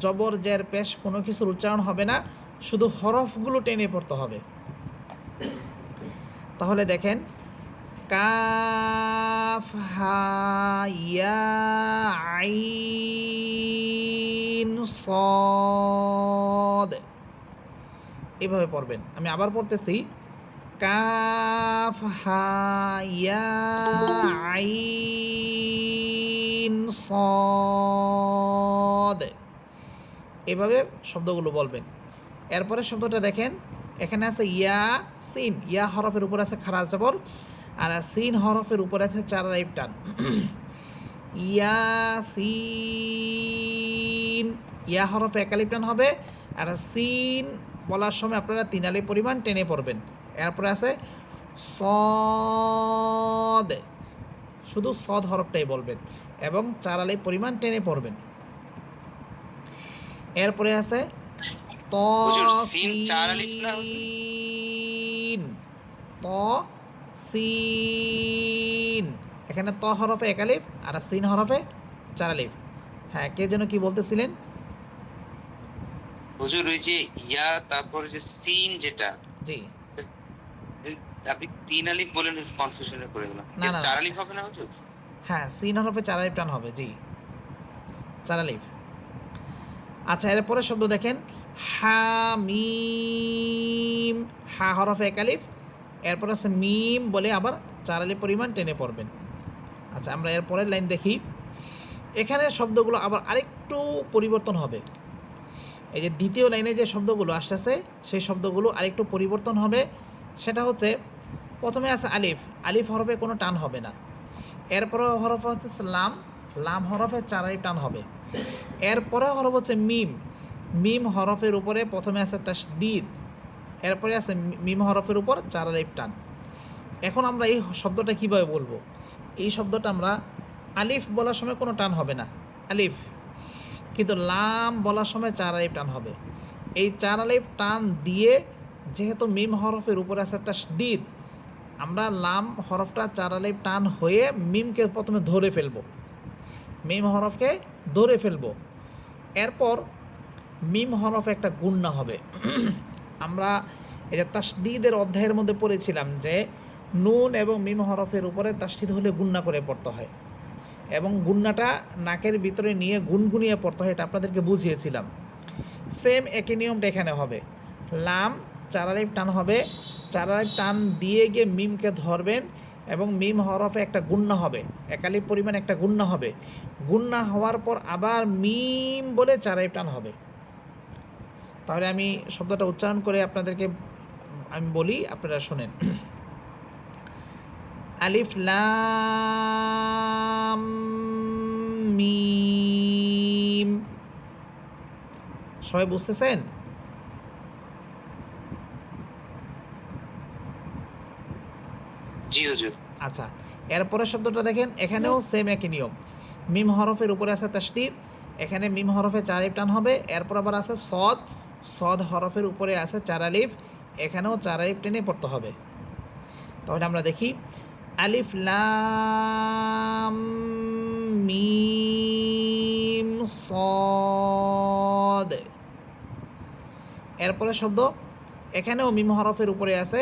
জবর জের পেশ কোনো কিছুর উচ্চারণ হবে না, শুধু হরফগুলো টেনে পড়তে হবে। তাহলে দেখেন কাফ হা ইয়া আইন সদ, এভাবে পড়বেন। আমি আবার পড়তেছি, কাফ হা ইয়া আইন সদ, এভাবে শব্দগুলো বলবেন। এরপরে শব্দটা দেখেন এখানে আছে ইয়া সিন, ইয়া হরফের উপর আছে খাড়া জবর আর সিন হরফের উপর আছে 4 আলিফ টান। ইয়া সিন, ইয়া হরফে 1 আলিফ টান হবে আর সিন বলার সময় আপনারা 3 আলিফ পরিমাণ টেনে পড়বেন। এরপরে আছে সদ, শুধু সদ হরফটাই বলবেন এবং 4 আলিফ পরিমাণ টেনে পড়বেন। এরপরে আছে ত
সিন 4 আলিফ না
সিন, ত সিন, এখানে ত হরফে 1 আলিফ আর সিন হরফে 4 আলিফ। হ্যাঁ, কে যেন কি বলতেছিলেন?
হুজুর ওই যে ইয়া তারপর যে সিন যেটা,
জি,
আপনি 3 আলিফ বলেন, কনফিউশনে পড়ে গেলাম।
না, না,
4 আলিফ হবে না হুজুর?
হ্যাঁ, সিন হরফে 4 আলিফ টান হবে, জি 4 আলিফ। আচ্ছা, এরপরে শব্দ দেখেন হামিম, হা হরফে 1 আলিফ, এরপর আছে মিম বলে আবার 4 আলিফ পরিমাণ টেনে পড়বেন। আচ্ছা, আমরা এরপরের লাইন দেখি। এখানে শব্দগুলো আবার আরেকটু পরিবর্তন হবে। এই যে দ্বিতীয় লাইনে যে শব্দগুলো আসতেছে সেই শব্দগুলো আরেকটু পরিবর্তন হবে। সেটা হচ্ছে প্রথমে আছে আলিফ, আলিফ হরফে কোনো টান হবে না। এরপরে হরফ হচ্ছে লাম, লাম হরফে 4 আলিফ টান হবে। এরপরে হরফ হচ্ছে মিম, মিম হরফের উপরে প্রথমে আছে তাসদীদ, এরপরে আছে মিম হরফের উপর 4 আলিফ টান। এখন আমরা এই শব্দটা কিভাবে বলবো? এই শব্দটা আমরা আলিফ বলার সময় কোনো টান হবে না, আলিফ, কিন্তু লাম বলার সময় 4 আলিফ টান হবে। এই 4 আলিফ টান দিয়ে যেহেতু মিম হরফের উপরে আছে তাসদীদ, আমরা লাম হরফটা 4 আলিফ টান হয়ে মিমকে প্রথমে ধরে ফেলবো, মিম হরফকে ধরে ফেলবো। এরপর মিম হরফ একটা গুণনা হবে। আমরা এটা তাসদীদের অধ্যায়ের মধ্যে পড়েছিলাম যে নুন এবং মিম হরফের উপরে তাসদিদ হলে গুন্না করে পড়তে হয়, এবং গুন্নাটা নাকের ভিতরে নিয়ে গুনগুনিয়ে পড়তে হয়, এটা আপনাদেরকে বুঝিয়েছিলাম। সেম একই নিয়মটা এখানে হবে। লাম 4 আলিফ টান হবে, 4 আলিফ টান দিয়ে গিয়ে মিমকে ধরবেন এবং মিম হরফে একটা গুন্না হবে, 1 আলিফ পরিমাণ একটা গুন্না হবে। গুন্না হওয়ার পর আবার মিম বলে 4 আলিফ টান হবে। তাহলে আমি শব্দটা উচ্চারণ করে আপনাদেরকে আমি বলি, আপনারা শোনেন। আলিফ লাম মিম। সবাই বুঝতেছেন?
জি হুজুর।
আচ্ছা, এরপরের শব্দটা দেখেন, এখানেও সেম একই নিয়ম। মিম হরফের উপরে আছে তাসদিদ, এখানে মিম হরফে 4 আলিফ টান হবে। এরপর আবার আছে সদ, সদ হরফের উপরে আছে 4 আলিফ, এখানেও 4 আলিফ টেনে পড়তে হবে। তাহলে আমরা দেখি, আলিফ লাম মিম সদ। এরপরে শব্দ, এখানেও মিম হরফের উপরে আছে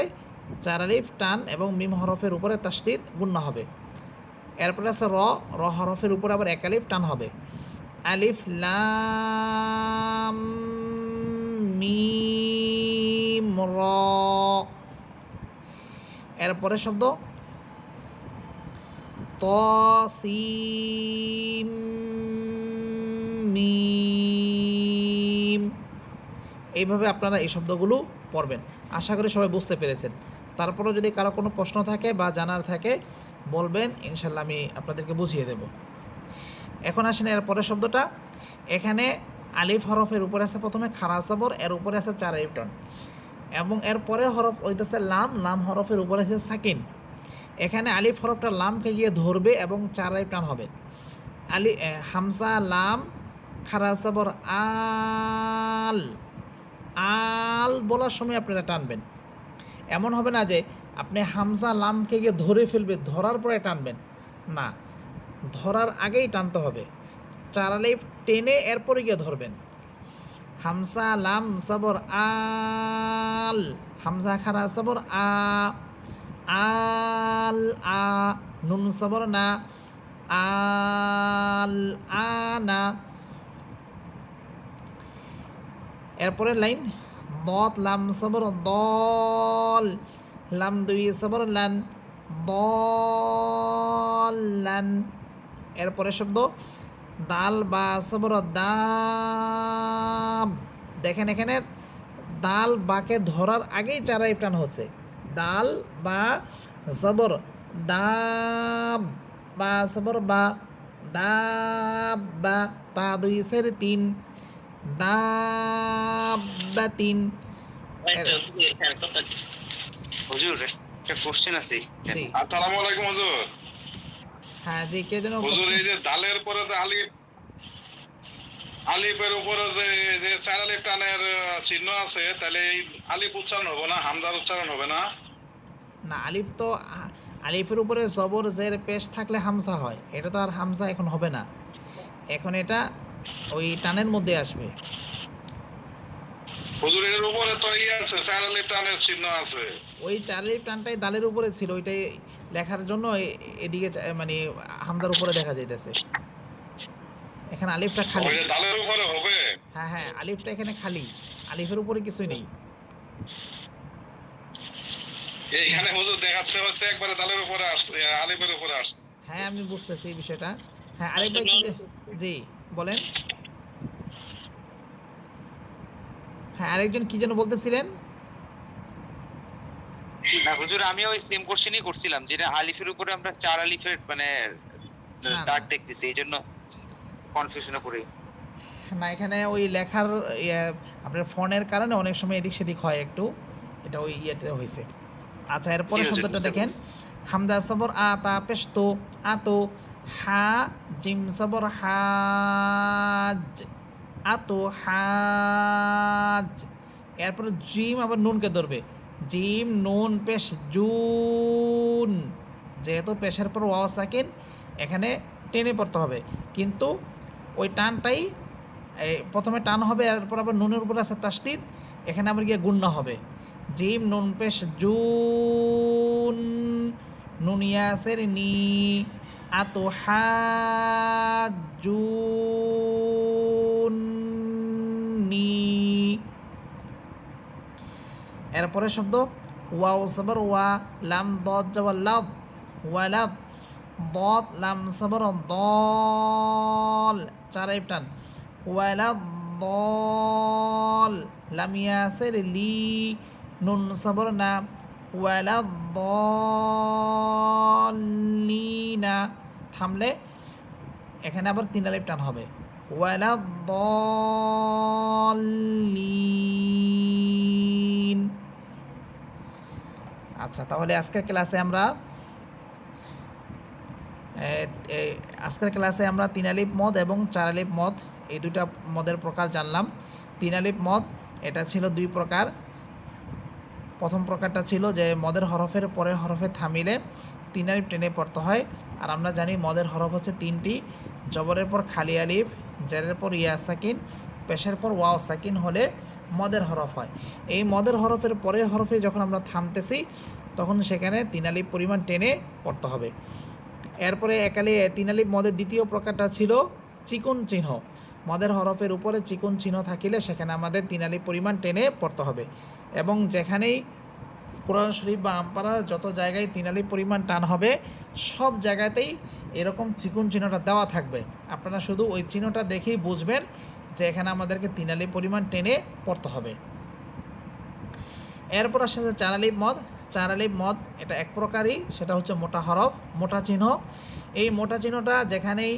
4 আলিফ টান এবং মিম হরফের উপরে তাসদিদ গুন্না হবে। এরপরে আছে র, র হরফের উপরে আবার 1 আলিফ টান হবে। আলিফ লাম মিম র। এরপরে শব্দ ত সিম মিম। এইভাবে আপনারা এই শব্দগুলো পড়বেন। আশা করি সবাই বুঝতে পেরেছেন। তারপরেও যদি কারো কোনো প্রশ্ন থাকে বা জানার থাকে বলবেন, ইনশাল্লাহ আমি আপনাদেরকে বুঝিয়ে দেব। এখন আসেন এর পরের শব্দটা। এখানে আলিফ হরফের উপরে আছে প্রথমে খাড়া জবর, এর উপরে আছে 4 আলিফ টান, এবং এর পরের হরফ হইতেছে লাম, লাম হরফের উপরে আছে সাকিন। এখানে আলিফ হরফটা লামকে গিয়ে ধরবে এবং 4 আলিফ টান হবে। হামজা লাম খাড়া জবর আল, আল বলার সময় আপনারা টানবেন। এমন হবে না যে আপনি হামজা লামকে গিয়ে ধরে ফেলবে, ধরার পরে টানবেন না, ধরার আগেই টানতে হবে। 4 আলিফ টেনে এরপরে গিয়ে ধরবেন। হামজা লাম সবর আল, হামজা খারা সবর আ, আল আ, নুন সবর না, আল আনা। এরপরে লাইন, দত লাম সবর দল, লাম 2 সবর লান, দলান। এরপরে শব্দ দাল বা সবর দাব। দেখেন এখানে দাল বাকে ধরার আগেই 4 আলিফ টান হচ্ছে। দাল বা সবর দাব, বা সবর বা, দাব বা, তা 2 সের 3, দাব্বাতিন।
হুজুর একটা কোশ্চেন আছে।
জি
আসসালামু আলাইকুম হুজুর।
হ্যাঁ, জি কে যেন
হুজুর এই যে দালের পরে যে আলিফ, আলিফের উপরে যে 4 আলিফ টানের চিহ্ন আছে, তাহলে এই আলিফ উচ্চারণ হবে না, হামজার উচ্চারণ হবে না?
না, আলিফ তো আলিফের উপরে জবর জের পেশ থাকলে হামজা হয়, এটা তো আর হামজা এখন হবে না, এখন এটা ওই টানের মধ্যে আসবে।
হুজুর এর উপরে তো আছে 4 আলিফ টানের চিহ্ন আছে।
ওই 4 আলিফ টানটাই দালের উপরে ছিল, ওইটাই লেখার জন্য এদিকে মানে হামজার উপরে দেখা যাইতেছে। এখানে আলিফটা খালি।
ওইটা দালের উপরে হবে?
হ্যাঁ হ্যাঁ, আলিফটা এখানে খালি, আলিফের উপরে কিছুই নেই।
এইখানে হুজুর দেখাচ্ছে হচ্ছে একবারে দালের উপরে আসছে, আলিফের উপরে আসছে।
হ্যাঁ, আমি বুঝতেছি এই বিষয়টা। হ্যাঁ, আরেক ভাই জি বলেন। হ্যাঁ, আরেকজন কি যেন বলতেছিলেন?
না হুজুর, আমি ওই সেম কোশ্চেনই করছিলাম, যেটা আলিফের উপরে আমরা 4 আলিফের মানে
না,
দাগ দেখতেছি, এইজন্য কনফিউশনে পড়ি।
না, এখানে ওই লেখার আপনার ফোনের কারণে অনেক সময় এদিক সেদিক হয় একটু, এটা ওই ইয়েতে হয়েছে। আচ্ছা, এরপরে
জি হুজুর,
শব্দটা
বুঝতে
দেখেন, হামজা সবর আ তা পেশ তো, আতো, হা জিম সবর হাজ, আতো হাজ। এরপরে জিম আবার নুনকে ধরবে, জিম নুন পেশ জুন, যেহেতু পেশের পর ওয়াও সাকিন, এখানে টেনে পড়তে হবে, কিন্তু ওই টানটাই প্রথমে টান হবে, এরপর আবার নুনের উপর আছে তাসদিদ, এখানে আবার গিয়ে গুন্না হবে। জিম নুন পেশ জুন, নুন ইয়াসের নি, আতুহাজ্জুনি। এরপরে শব্দ ওয়াও সবর ওয়া, লাম দদ জবর লাদ, ওয়ালাদ, দদ লাম সবর দল, চার আলিফ টান, ওয়ালাদ দল, লাম ইয়াসের লি, নুন সবর না, ওয়ালাদ দলিনা। থামলে এখানে আবার তিন আলিফ টান হবে, ওয়ালাদ দলিন। আচ্ছা, তাহলে আজকের ক্লাসে আমরা তিন আলিফ মদ এবং চার আলিফ মদ এই দুইটা মদের প্রকার জানলাম। তিন আলিফ মদ এটা ছিল দুই প্রকার। প্রথম প্রকারটা ছিল যে মদের হরফের পরে হরফে থামিলে তিন আলিফ টেনে পড়তে হয়। আর আমরা জানি মদের হরফ হচ্ছে তিনটি, জবরের পর খালি আলিফ, জেরের পর ইয়া সাকিন, পেশের পর ওয়াও সাকিন হলে মদের হরফ হয়। এই মদের হরফের পরে হরফে যখন আমরা থামতেছি তখন সেখানে তিন আলিফ পরিমাণ টেনে পড়তে হবে। এরপরে তিন আলিফ মদের দ্বিতীয় প্রকারটা ছিল চিকুন চিহ্ন। মদের হরফের উপরে চিকুন চিহ্ন থাকিলে সেখানে আমাদের তিন আলিফ পরিমাণ টেনে পড়তে হবে। এবং যেখানেই কোরআন শরীফ বা আমপাড়ার যত জায়গায় তিন আলিফ পরিমাণ টান হবে সব জায়গাতেই এরকম চিকুন চিহ্নটা দেওয়া থাকবে। আপনারা শুধু ওই চিহ্নটা দেখেই বুঝবেন যে এখানে আমাদেরকে তিন আলিফ পরিমাণ টেনে পড়তে হবে। এরপর আসছে চার আলিফ মদ। চার আলিফ মদ এটা এক প্রকারই, সেটা হচ্ছে মোটা হরফ, মোটা চিহ্ন। এই মোটা চিহ্নটা যেখানেই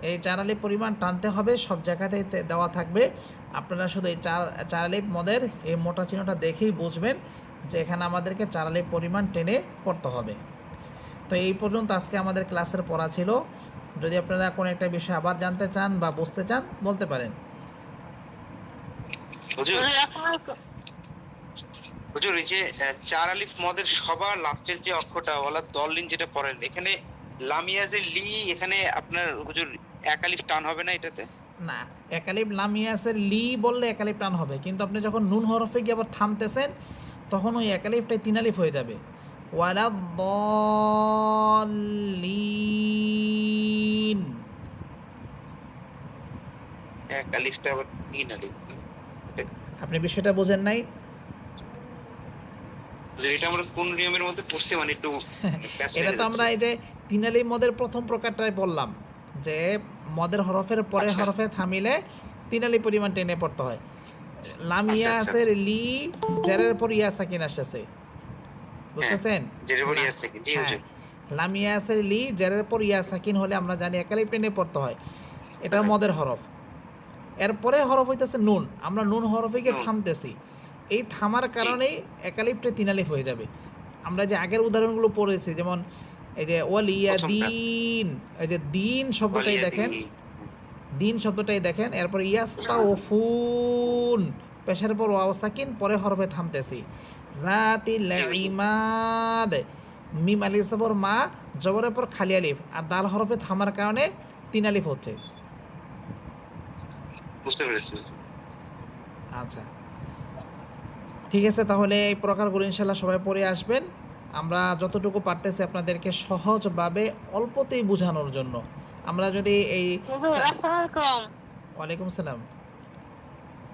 এই চার আলিফ পরিমাণ টানতে হবে সব জায়গাতেই দেওয়া থাকবে। আপনারা শুধু এই চার আলিফ মদের এই মোটা চিহ্নটা দেখেই বুঝবেন যে এখানে আমাদেরকে চার আলিফ পরিমাণ টেনে পড়তে হবে। তো এই পর্যন্ত আজকে আমাদের ক্লাসের পড়া ছিল। যদি আপনারা কোনো একটা বিষয় আবার জানতে চান বা বুঝতে চান বলতে পারেন।
হুজুর, এই যে চার আলিফ মদের সবার লাস্টের যে অক্ষরটা ওয়ালা দলিন যেটা পড়েন, এখানে লামিয়াজের লি, এখানে আপনার হুজুর এক আলিফ টান হবে না এটাতে?
না, এক আলিফ লামিয়াসের লি বললে এক আলিফ টান হবে, কিন্তু আপনি যখন নুন হরফে গিয়ে আবার থামতেছেন তখন ওই এক আলিফটাই তিন আলিফ হয়ে যাবে। ওয়ালা দলিন,
এক আলিফটা আবার তিন আলিফ।
আপনি বিষয়টা বোঝেন নাই?
এটা আমরা কোন নিয়মের মধ্যে পড়ছি, মানে একটু
এটা তো আমরা এই যে তিন আলিফ মদের প্রথম প্রকারটাই বললাম যে মদের হরফের পরে হরফে থামিলে তিন আলিফ পরিমাণ টেনে পড়তে হয়। লাম ইয়াসের লি, জেরের পর ইয়া সাকিন আসছে, বুঝতেছেন?
জেরের পর ইয়া সাকিন, জি হুজুর।
লাম ইয়াসের লি, জেরের পর ইয়া সাকিন হলে আমরা জানি এক আলিফ টেনে পড়তে হয়, এটা মদের হরফ। এরপরে হরফ হইতেছে নুন, আমরা নুন হরফে গিয়ে থামতেছি, এই থামার কারণেই এক আলিফটা তিন আলিফ হয়ে যাবে। আমরা যে আগের উদাহরণগুলো পড়েছি, যেমন এই যে ওয়ালিয়া দিন, এই যে দিন শব্দটাই দেখেন, দিন শব্দটাই দেখেন, এরপর ইয়াস্তাউফুন, পেশের পর ওয়াও সাকিন, পরে হরফে থামতেছি। জাতিল ইমাদ, মিম আলিফ সবর মা, জবরের পর খালি আলিফ, আর দাল হরফে থামার কারণে তিন আলিফ হচ্ছে।
বুঝতে পেরেছি।
আচ্ছা, ঠিক আছে, তাহলে এই প্রকারগুলো ইনশাল্লাহ সবাই পড়ে আসবেন। আমরা যতটুকু পারতেছি আপনাদেরকে সহজভাবে অল্পতেই বোঝানোর জন্য। আমরা যদি এই ওয়ালাইকুম সালাম।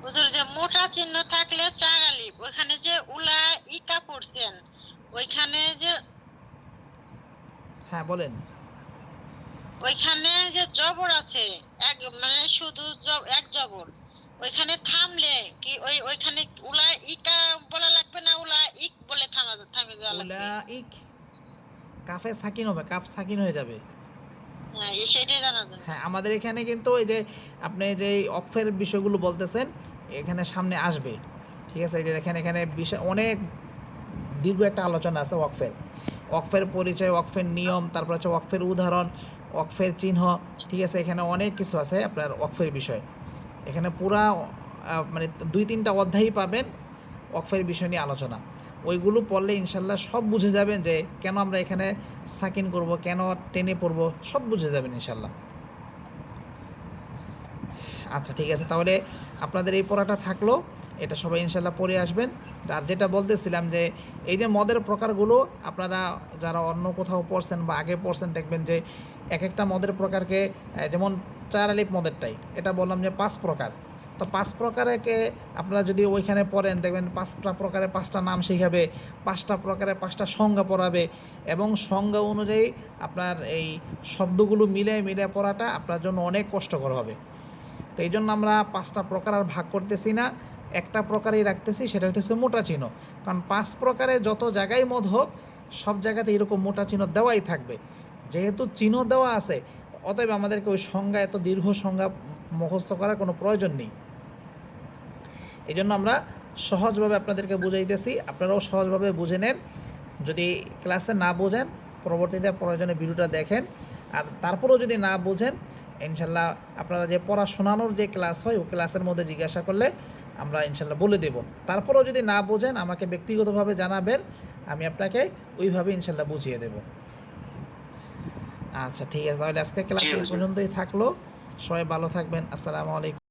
হুজুর, যে মোটা চিহ্ন থাকলে চার আলিফ, ওখানে যে উলা ইকা পড়ছেন ওইখানে যে,
হ্যাঁ বলেন,
ওইখানে যে জবর আছে এক, মানে শুধু এক জবর, ওইখানে থামলে কি ওইখানে উলা ইকা বলা লাগবে না, উলা ইক বলে থামে যাওয়া লাগবে?
উলা ইক কাফে সাকিন হবে, কাফ সাকিন হয়ে যাবে।
হ্যাঁ, সেটাই জানা যায়।
হ্যাঁ, আমাদের এখানে কিন্তু এই যে আপনি যে অক্ফের বিষয়গুলো বলতেছেন এখানে সামনে আসবে, ঠিক আছে? এই যে দেখেন এখানে বিষয় অনেক দীর্ঘ একটা আলোচনা আছে অক্ফের পরিচয়, অক্ফের নিয়ম, তারপর হচ্ছে অক্ফের উদাহরণ, অক্ফের চিহ্ন, ঠিক আছে? এখানে অনেক কিছু আছে আপনার অক্ফের বিষয়। এখানে পুরা মানে 2-3টা অধ্যায়ই পাবেন অক্ফের বিষয় নিয়ে আলোচনা। ওইগুলো পড়লে ইনশাল্লাহ সব বুঝে যাবেন যে কেন আমরা এখানে সাকিন করব, কেন টেনে পড়ব, সব বুঝে যাবেন ইনশাল্লাহ। আচ্ছা ঠিক আছে, তাহলে আপনাদের এই পড়াটা থাকলো, এটা সবাই ইনশাল্লাহ পড়ে আসবেন। আর যেটা বলতেছিলাম যে এই যে মদের প্রকারগুলো আপনারা যারা অন্য কোথাও পড়ছেন বা আগে পড়ছেন দেখবেন যে এক একটা মদের প্রকারকে যেমন 4 আলিফ মদেরটাই এটা বললাম যে 5 প্রকার। তো 5 প্রকারকে আপনারা যদি ওইখানে পড়েন দেখবেন 5টা প্রকারে 5টা নাম শেখাবে, 5টা প্রকারে 5টা সংজ্ঞা পড়াবে এবং সংজ্ঞা অনুযায়ী আপনার এই শব্দগুলো মিলে মিলে পড়াটা আপনার জন্য অনেক কষ্টকর হবে। তো এই জন্য আমরা 5টা প্রকার আর ভাগ করতেছি না, একটা প্রকারই রাখতেছি, সেটা হচ্ছে মোটা চিহ্ন। কারণ 5 প্রকারে যত জায়গায় মদ হোক সব জায়গাতে এরকম মোটা চিহ্ন দেওয়াই থাকবে। যেহেতু চিহ্ন দেওয়া আছে অতএব আমাদেরকে ওই সংজ্ঞা এত দীর্ঘ সংজ্ঞা মুখস্থ করার কোনো প্রয়োজন নেই। এই জন্য আমরা সহজভাবে আপনাদেরকে বুঝাইতেছি, আপনারাও সহজভাবে বুঝে নেন। যদি ক্লাসে না বোঝেন পরবর্তীতে প্রয়োজনে ভিডিওটা দেখেন, আর তারপরেও যদি না বোঝেন ইনশাল্লাহ আপনারা যে পড়া শোনানোর যে ক্লাস হয় ওই ক্লাসের মধ্যে জিজ্ঞাসা করলে আমরা ইনশাল্লাহ বলে দেব। তারপরেও যদি না বোঝেন আমাকে ব্যক্তিগতভাবে জানাবেন, আমি আপনাকে ওইভাবে ইনশাল্লাহ বুঝিয়ে দেব। আচ্ছা ঠিক আছে, তাহলে আজকে ক্লাস এই পর্যন্তই থাকলো। সবাই ভালো থাকবেন। আসসালামু আলাইকুম।